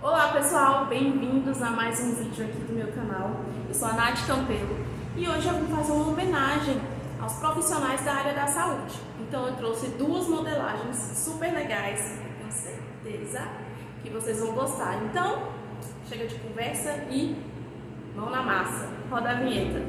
Olá pessoal, bem-vindos a mais um vídeo aqui do meu canal. Eu sou a Nath e hoje eu vou fazer uma homenagem aos profissionais da área da saúde. Então eu trouxe duas modelagens super legais, eu tenho certeza que vocês vão gostar. Então, chega de conversa e mão na massa. Roda a vinheta.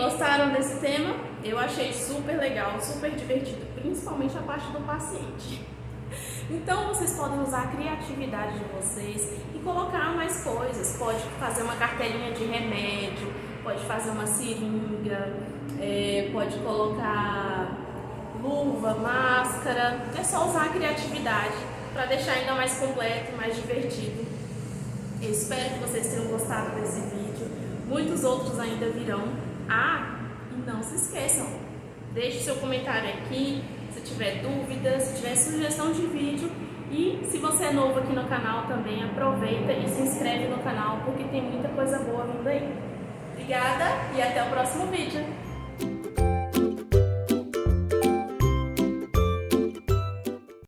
gostaram desse tema? Eu achei super legal, super divertido, principalmente a parte do paciente. Então vocês podem usar a criatividade de vocês e colocar mais coisas. Pode fazer uma cartelinha de remédio, pode fazer uma seringa, pode colocar luva, máscara. É só usar a criatividade para deixar ainda mais completo e mais divertido. Eu espero que vocês tenham gostado desse vídeo. Muitos outros ainda virão. E não se esqueçam, deixe seu comentário aqui se tiver dúvidas, se tiver sugestão de vídeo. E se você é novo aqui no canal também, aproveita e se inscreve no canal, porque tem muita coisa boa vindo aí. Obrigada e até o próximo vídeo.